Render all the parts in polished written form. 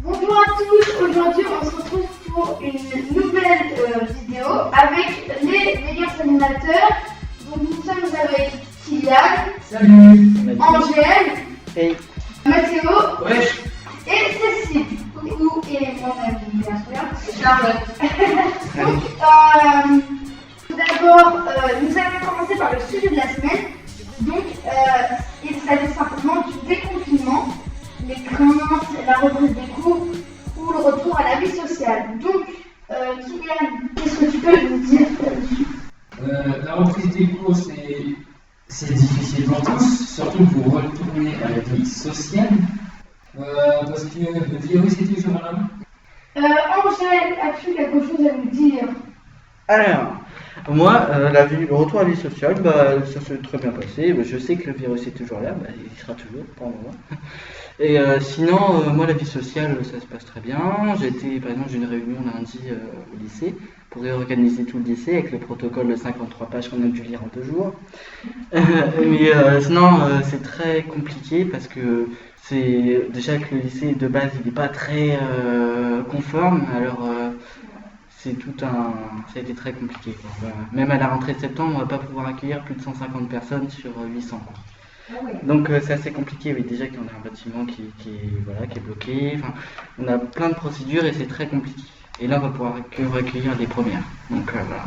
Bonjour à tous, aujourd'hui on se retrouve pour une nouvelle vidéo avec les meilleurs animateurs. Donc nous sommes avec Kylian, salut, Angèle, hey, Mathéo, wesh, et Cécile. Coucou, et moi-même bien sûr, Charlotte. Donc tout d'abord nous allons commencer par le sujet de la semaine. Donc il s'agit simplement du déconfinement, les craintes, la reprise des cours ou le retour à la vie sociale. Donc, Kylian, qu'est-ce que tu peux nous dire là-dessus? la reprise des cours, c'est difficile pour tous, surtout pour retourner à la vie sociale, parce que le virus est toujours là. Angèle, as-tu quelque chose à nous dire? Alors, moi, le retour à la vie sociale, ça s'est très bien passé. Je sais que le virus est toujours là, il sera toujours pour le moment. Et sinon, moi, la vie sociale, ça se passe très bien. J'étais, par exemple, j'ai une réunion lundi au lycée pour réorganiser tout le lycée avec le protocole de 53 pages qu'on a dû lire en 2 jours. Mais sinon, c'est très compliqué parce que c'est déjà que le lycée de base, il n'est pas très conforme. Alors, ça a été très compliqué, quoi. Même à la rentrée de septembre, on ne va pas pouvoir accueillir plus de 150 personnes sur 800, quoi. Ah ouais. Donc c'est assez compliqué, oui, déjà qu'on a un bâtiment qui est bloqué, enfin, on a plein de procédures et c'est très compliqué. Et là on va pouvoir recueillir les premières. Donc voilà.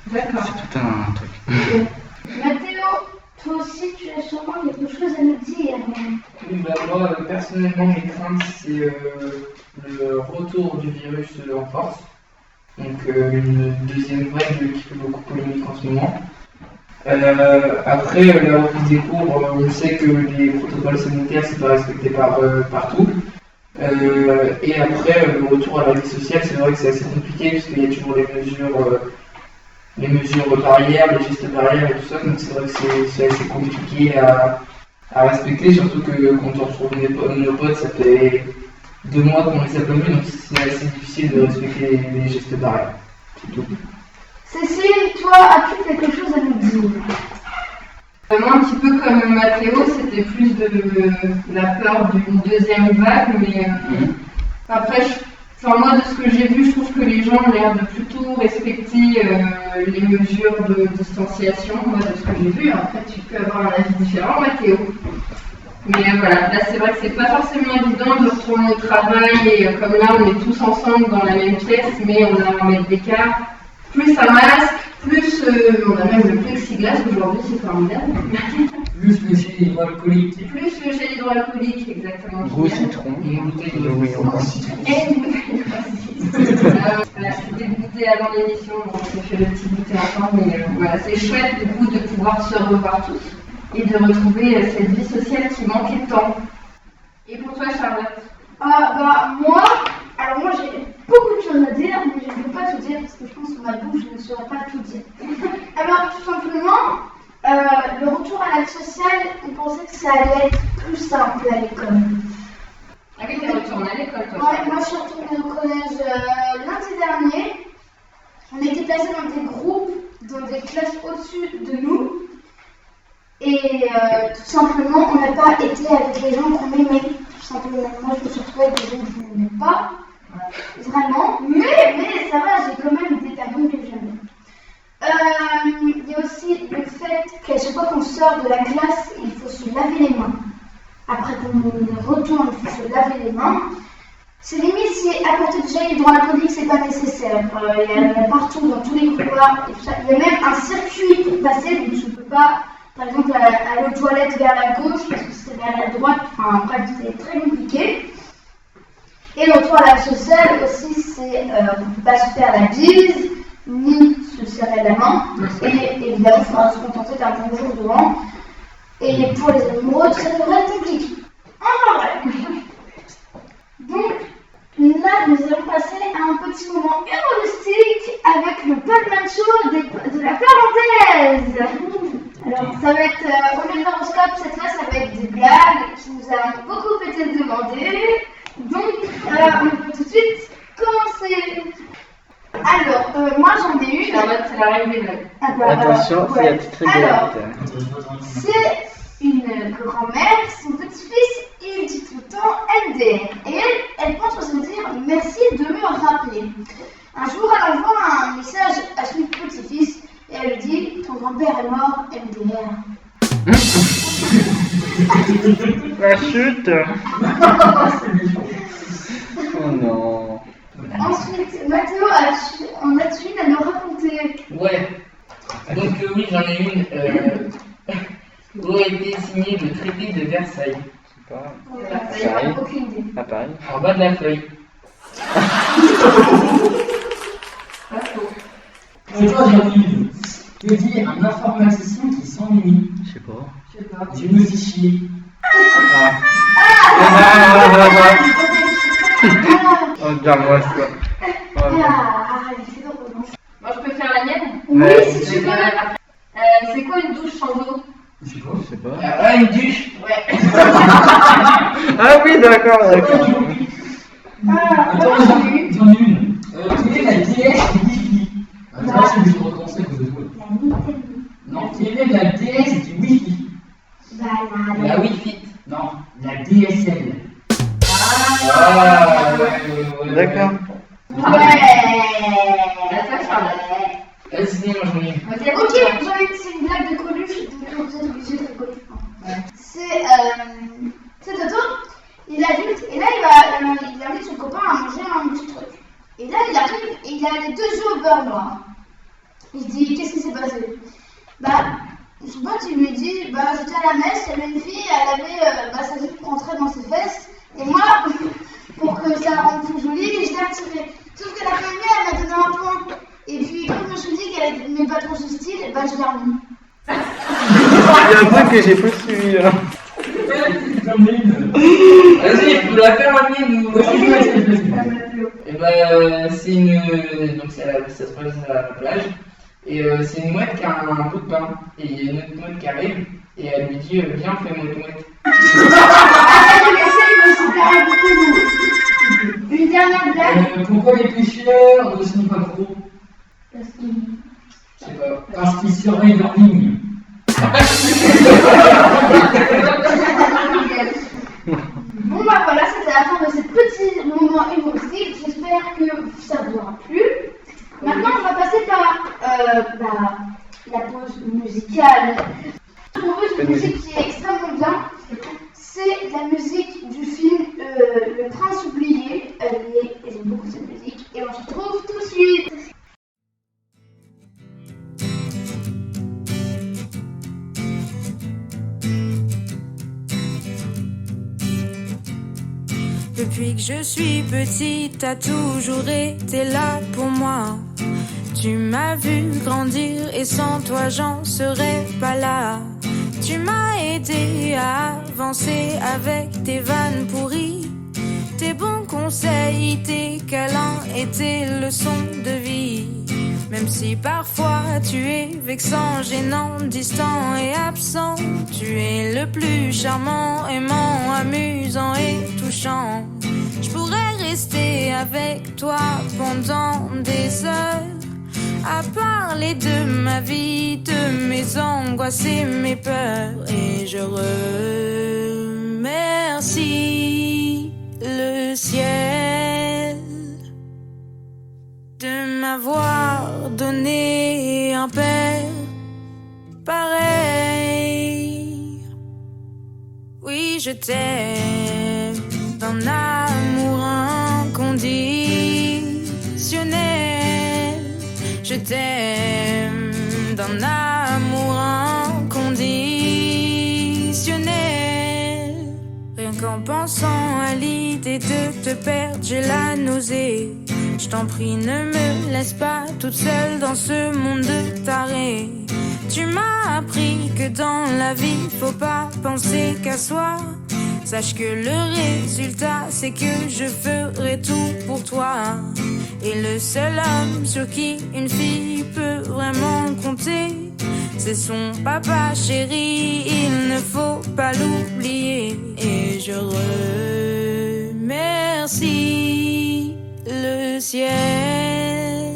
D'accord. C'est tout un truc. Mathéo, toi aussi tu as sûrement quelque chose à nous dire. Oui, moi, personnellement, mes craintes, c'est le retour du virus en force. Donc, une deuxième vague qui fait beaucoup polémique en ce moment. Après, la reprise des cours, on sait que les protocoles sanitaires, c'est pas respecté partout. Et après, le retour à la vie sociale, c'est vrai que c'est assez compliqué, parce qu'il y a toujours les mesures barrières, les gestes barrières et tout ça. Donc, c'est vrai que c'est assez compliqué à respecter, surtout que quand on retrouve nos potes, ça fait 2 mois qu'on les a pas vus, donc c'est assez difficile de respecter les gestes barrières. C'est tout. Cécile, toi, as-tu quelque chose à nous dire? Moi, un petit peu comme Mathéo, c'était plus de la peur d'une deuxième vague, mais après, moi, de ce que j'ai vu, je trouve que les gens ont l'air de plutôt respecter les mesures de distanciation, moi, de ce que j'ai vu. Après, tu peux avoir un avis différent, Mathéo. Mais voilà, là, c'est vrai que c'est pas forcément évident de retourner au travail, et comme là, on est tous ensemble dans la même pièce, mais on a 1 mètre d'écart. Plus un masque, plus on a même le plexiglas aujourd'hui, c'est formidable. Plus le gel hydroalcoolique. Plus le gel hydroalcoolique, exactement. Gros citron. Et une bouteille de Oui, on citron. Et une bouteille de voilà, c'était le goûter avant l'émission, donc on fait le petit goûter ensemble. Mais voilà, c'est chouette du coup de pouvoir se revoir tous et de retrouver cette vie sociale qui manquait tant. Et pour toi, Charlotte? Moi j'ai beaucoup de choses à dire, mais je ne peux pas tout dire parce que je pense que ma bouche ne saurait pas tout dire. Alors tout simplement, le retour à la vie sociale, on pensait que ça allait être plus simple à l'école. Ah oui, t'es retournée à l'école, toi? Ouais, moi je suis retournée au collège lundi dernier. On était placés dans des groupes, dans des classes au-dessus de nous. Et tout simplement, on n'a pas été avec les gens qu'on aimait. Tout simplement, moi je me suis retrouvée avec des gens que je n'aimais pas. Vraiment, mais ça va, j'ai quand même des personnes que j'aime. Il y a aussi le fait qu'à chaque fois qu'on sort de la classe, il faut se laver les mains. Après qu'on retourne, il faut se laver les mains. C'est limite si apporter du gel hydroalcoolique, c'est pas nécessaire. Il y en a partout, dans tous les couloirs. Et tout ça. Il y a même un circuit pour passer, donc tu ne peux pas, par exemple, aller aux toilettes vers la gauche, parce que c'est vers la droite. Enfin, bref, c'est très compliqué. Et le retour à la sociale aussi, c'est on ne peut pas se faire la bise, ni se serrer la main. Et évidemment, il faudra se contenter d'un bonjour devant. Et pour les amoureux, ça devrait être compliqué. Enfin bref. Donc là, nous allons passer à un petit moment humoristique avec le Palman Show de la parenthèse. Alors, ça va être, au lieu de l'horoscope, cette fois, ça va être des blagues qui nous ont beaucoup été demandées. Donc, on peut tout de suite commencer. Alors, moi j'en ai une. Charlotte, c'est la reine des blagues. Attention, c'est la petite Alors, rigolade. c'est une grand-mère, son petit-fils, il dit tout le temps MDR. Et elle pense au merci de me rappeler. Un jour, elle envoie un message à son petit-fils et elle lui dit ton grand-père est mort, MDR. La chute. Oh non. Ensuite, Mathéo, en as-tu une à nous raconter? Ouais. Donc oui, j'en ai une. Où a été signé le traité de Versailles? C'est pas. J'ai aucune idée. À Paris. En bas de la feuille. Et toi, j'en ai une. Que dit un informaticien qui s'ennuie? Je sais pas. Je sais pas. Je me suis chié. Oh, regarde-moi ça. Oh, non. C'est drôle. Moi, je peux faire la mienne? Oui, Ouais. si tu veux. C'est quoi une douche sans eau? Je sais pas. Je sais pas. Ah, une douche. Ouais. Ah oui, d'accord, d'accord. Attends, j'en ai une. Quelle est la déesse du Wi-Fi? Attends, je vais recommencer à cause de toi. La Nintendo. Non, quelle est la déesse du Wi-Fi? Bah, La Wi-Fi. Non, la DSL. Ah, ouais. D'accord. Ouais. Sinon, moi j'en ai une. Ok, c'est une blague de Coluche, donc vous êtes obligé de rigoler. C'est Toto, il est adulte, et là il invite son copain à manger un petit truc. Et là il arrive, et il a les 2 œufs au beurre noir. Il se dit, qu'est-ce qui s'est passé? Bah, son pote il lui dit, bah j'étais à la messe, il y avait une fille, elle avait sa jupe rentrait dans ses fesses, et moi, pour que ça la rende plus jolie, je l'ai retirée. Sauf que la première, elle m'a donné un point. Et puis, comme je me suis dit qu'elle n'aimait pas trop ce style, bah je l'ai remis. Il y a un truc que j'ai pas suivi là. J'en ai une. Vas-y, je peux la faire la mienne ou. Vas-y. Et bah, c'est une. Donc, ça se passe à la plage. Et c'est une mouette qui a un bout de pain. Et il y a une autre mouette qui arrive. Et elle lui dit viens, fais mouette mouette. Une dernière blague. Pourquoi les pêcheurs ne sont pas gros? Parce que... Je sais pas. Parce qu'ils surveillent leur ligne. Bon bah voilà, c'était la fin de ce petit moment humoristique. J'espère que ça vous aura plu. Maintenant, on va passer par la pause musicale. Je propose une musique qui est extrêmement bien. C'est la musique du film Le Prince oublié. J'aime beaucoup cette musique. Et on se retrouve tout de suite. Depuis que je suis petite, t'as toujours été là pour moi. Tu m'as vu grandir et sans toi j'en serais pas là. Tu m'as aidé à avancer avec tes vannes pourries, tes bons conseils, tes câlins et tes leçons de vie. Même si parfois tu es vexant, gênant, distant et absent, tu es le plus charmant, aimant, amusant et touchant. Je pourrais rester avec toi pendant des heures, à parler de ma vie, de mes angoisses et mes peurs. Et je remercie le ciel de m'avoir donné un père pareil. Oui, je t'aime d'un amour inconditionnel. Je t'aime d'un amour inconditionnel. Rien qu'en pensant à l'idée de te perdre, j'ai la nausée. Je t'en prie, ne me laisse pas toute seule dans ce monde de tarés. Tu m'as appris que dans la vie, faut pas penser qu'à soi. Sache que le résultat, c'est que je ferai tout pour toi. Et le seul homme sur qui une fille peut vraiment compter, c'est son papa chéri, il ne faut pas l'oublier. Et je remercie le ciel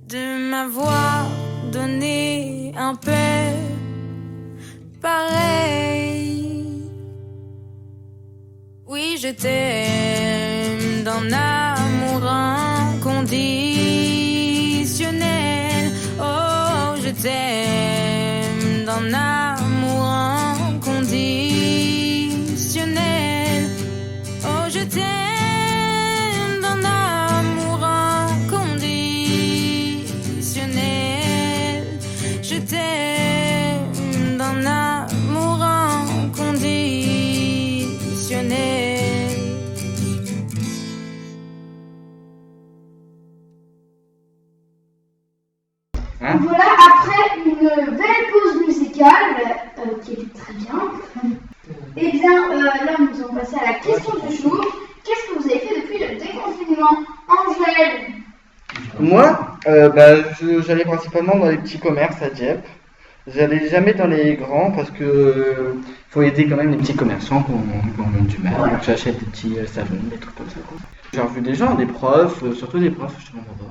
de m'avoir donné un père pareil. Oui, je t'aime d'un amour inconditionnel. Oh, je t'aime d'un amour inconditionnel. Oh, je t'aime d'un amour inconditionnel. Je t'aime d'un amour inconditionnel. Hein? Voilà, après une belle pause musicale, qui était très bien, et bien là nous allons passer à la question du jour. Qu'est-ce que vous avez fait depuis le déconfinement, Angèle? Moi, j'allais principalement dans les petits commerces à Dieppe. J'allais jamais dans les grands parce que faut aider quand même les petits commerçants qui ont du mal. Donc j'achète des petits savons, des trucs comme ça, quoi. J'ai revu des gens, des profs, surtout des profs, je te montre pas.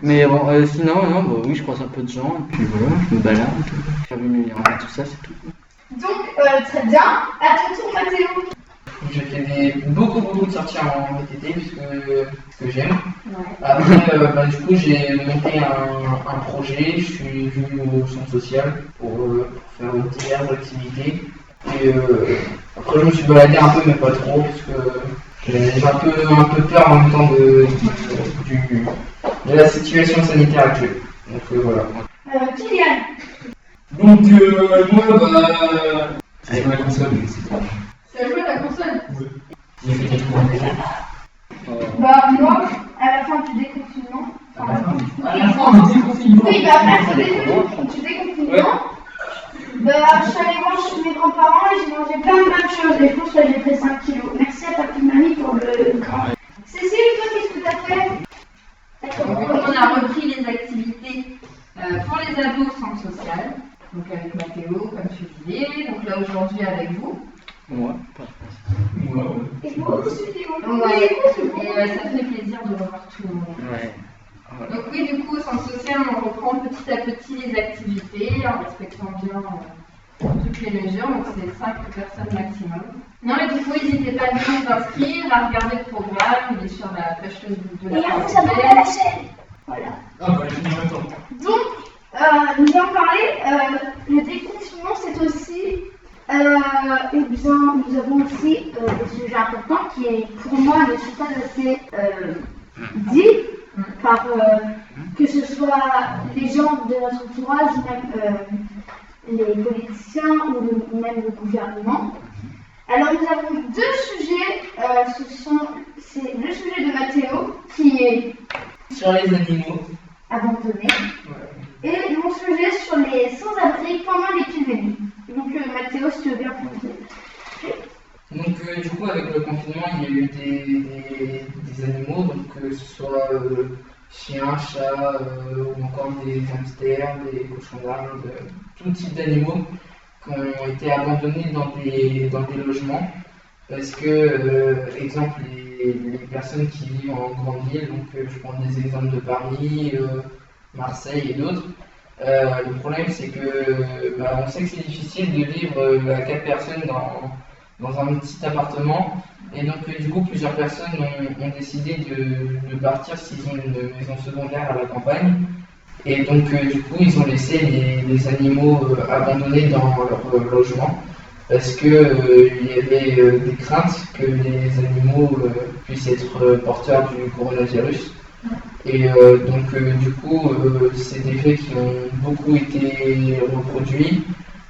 Mais bon, sinon, non, bah, oui, je croise un peu de gens, et puis voilà, je me balade. J'ai vu mes liens, tout ça, c'est tout. Donc, très bien. À ton tour, Mathéo. J'ai fait beaucoup de sorties en VTT puisque j'aime. Ouais. Après, du coup, j'ai monté un projet. Je suis venu au centre social pour faire diverses activités. Et après, je me suis baladé un peu, mais pas trop, parce que j'ai un peu peur en même temps de la situation sanitaire actuelle. Donc voilà. Kylian. Donc, moi, avec ma console, c'est tout. Tu as joué à la console? J'ai fait des tours déjà. Bah, moi, à la fin du déconfinement. À la fin du déconfinement. Oui, bah, après du déconfinement. Bah, je suis allée voir chez mes grands-parents et j'ai mangé plein de bonnes choses. Et je pense que j'ai pris 5 kilos. Merci à papy et mamie pour le grand. Cécile, toi, qu'est-ce que t'as fait? On a repris les activités pour les ados au centre social. Donc avec Mathéo, comme tu disais. Donc là aujourd'hui avec vous. Moi, pas. Et moi aussi, Théo. Ouais. Et ça fait plaisir de revoir tout le monde. Ouais. Voilà. Donc oui, du coup, au centre social, on reprend petit à petit les activités en respectant bien toutes les mesures. Donc c'est 5 personnes maximum. Non, mais du coup, n'hésitez pas à vous inscrire, à regarder le programme. Il est sur la page Facebook de la Et à vous abonner à la chaîne. Voilà. Ah, bah, j'ai mis en même temps. Donc, nous allons parler, le déconfinement, c'est aussi, eh bien, nous avons aussi des sujets importants qui, pour moi, ne sont pas assez dits par que ce soit les gens de notre entourage, même les politiciens ou même le gouvernement. Alors, nous avons 2 sujets. C'est le sujet de Mathéo qui est Sur les animaux. abandonné. Et mon sujet sur les sans-abri pendant l'épidémie. Donc Mathéo, si tu veux bien commencer. Donc du coup avec le confinement il y a eu des animaux, donc que ce soit chiens, chats ou encore des hamsters, des cochons d'Inde, tout type d'animaux qui ont été abandonnés dans des logements parce que exemple les personnes qui vivent en grande ville, donc je prends des exemples de Paris, Marseille et d'autres. Le problème c'est que on sait que c'est difficile de vivre à 4 personnes dans un petit appartement et donc du coup plusieurs personnes ont décidé de partir s'ils ont une maison secondaire à la campagne et donc du coup ils ont laissé les animaux abandonnés dans leur logement parce que il y avait des craintes que les animaux puissent être porteurs du coronavirus. Et donc du coup c'est des faits qui ont beaucoup été reproduits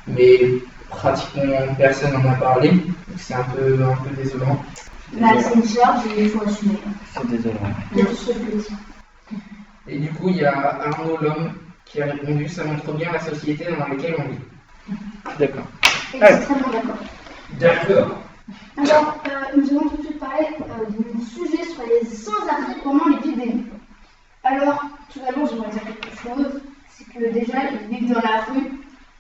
mais pratiquement personne n'en a parlé, donc c'est un peu désolant. Bah, c'est une charge et il faut assumer. C'est désolant. Bien sûr, plaisir. Et du coup il y a Arnaud l'homme qui a répondu: ça montre bien la société dans laquelle on vit. D'accord. Extrêmement d'accord. D'accord. Alors, nous allons tout de suite parler de mon sujet sur les sans-abri pendant l'épidémie. Alors, tout d'abord, j'aimerais dire quelque chose, c'est que déjà, ils vivent dans la rue,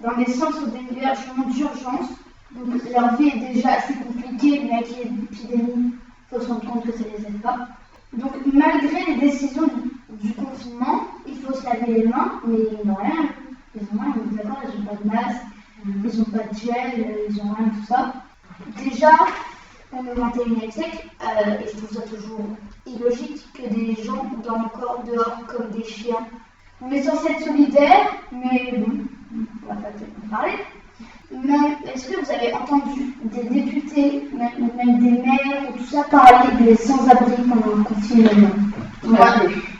dans des centres d'hébergement d'urgence, donc leur vie est déjà assez compliquée, mais avec l'épidémie, il faut se rendre compte que ça ne les aide pas. Donc, malgré les décisions du confinement, il faut se laver les mains, mais ils n'ont rien. Ils n'ont rien, d'accord, ils n'ont pas de masque, ils n'ont pas de gel, ils n'ont rien, tout ça. Déjà, on est au 21e siècle, et je trouve ça toujours illogique que des gens dorment encore dehors comme des chiens. On est censé être solidaire, mais bon, on va pas en parler. Mais est-ce que vous avez entendu des députés, même des maires, tout ça, parler des sans-abri pendant le confinement?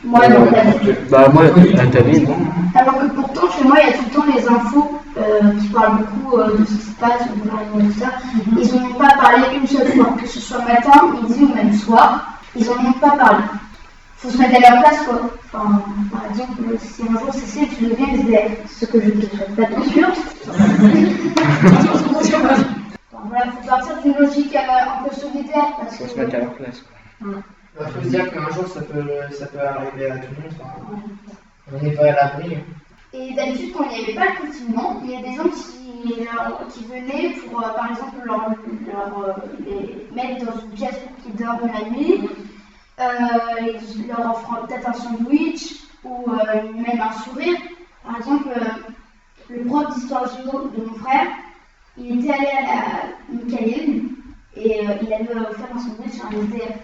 Moi, non, pas du tout. Bah, moi, t'as vu, non? Alors que pourtant, chez moi, il y a tout le temps les infos qui parlent beaucoup de ce qui se passe, au gouvernement et tout ça. Ils n'en ont pas parlé une seule fois, que ce soit matin, midi ou même soir. Ils n'en ont pas parlé. Faut se mettre à leur place, quoi. Enfin, par exemple, si un jour Cécile, tu deviens SDF, ce que je ne te souhaite pas, bien sûr. Enfin, voilà, faut partir d'une logique un peu solidaire. Parce Faut que... se mettre à leur place, quoi. Il faut se dire qu'un jour ça peut arriver à tout le monde. Enfin, on n'est pas à l'abri. Et d'habitude, quand il n'y avait pas le confinement, il y a des gens qui venaient pour, par exemple, les mettre dans une pièce pour qu'ils dorment la nuit, leur offrant peut-être un sandwich ou même un sourire. Par exemple, le prof d'histoire géo de mon frère, il était allé à la Michaëline et il avait offert un sandwich à un SDF.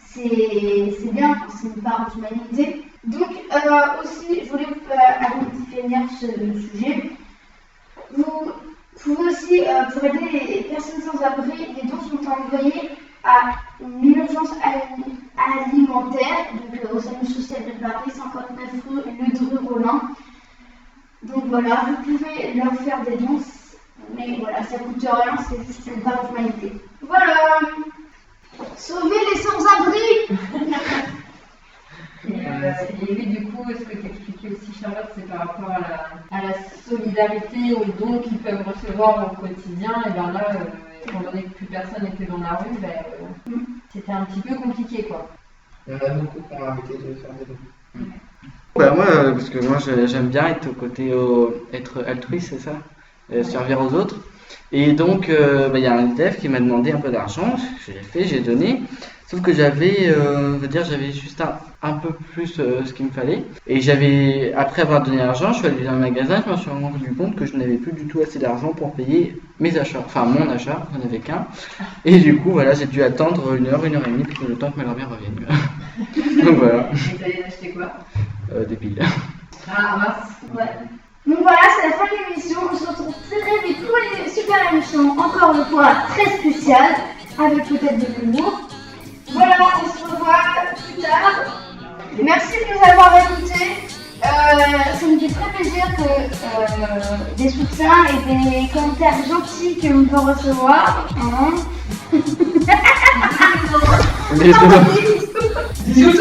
C'est bien, c'est une part d'humanité. Donc, aussi, je voulais avant de finir ce sujet, vous pouvez aussi, pour aider les personnes sans abri, les dons sont envoyés à une urgence alimentaire, donc au SAMU social de Paris, 59 rue Ledru-Rollin. Donc voilà, vous pouvez leur faire des dons, mais voilà, ça coûte rien, c'est juste une part d'humanité. Voilà! Sauver les sans-abri! Et oui, du coup, ce que t'expliquais aussi, Charlotte, c'est par rapport à la solidarité, aux dons qu'ils peuvent recevoir au quotidien. Et bien là, étant donné que plus personne n'était dans la rue, c'était un petit peu compliqué, quoi. Il y en a beaucoup qui ont arrêté de faire des dons. Bah, moi, parce que moi, j'aime bien être au côté, être altruiste, c'est ça? Servir aux autres. Et donc, il y a un élève qui m'a demandé un peu d'argent, je l'ai fait, j'ai donné. Sauf que j'avais juste un peu plus ce qu'il me fallait. Et après avoir donné l'argent, je suis allé dans le magasin, je me suis rendu compte que je n'avais plus du tout assez d'argent pour payer mes achats. Enfin, mon achat, j'en avais qu'un. Et du coup, voilà, j'ai dû attendre 1 heure et demie, puis le temps que ma grand-mère revienne. Donc voilà. Et t'allais acheter quoi? Des piles. Ah, mince. Ouais. Donc voilà, c'est la fin de l'émission. On se retrouve très vite pour les super émissions, encore une fois très spéciales, avec peut-être de l'humour. Voilà, on se revoit plus tard. Merci de nous avoir écoutés. Ça me fait très plaisir que des soutiens et des commentaires gentils que l'on peut recevoir. Bisous.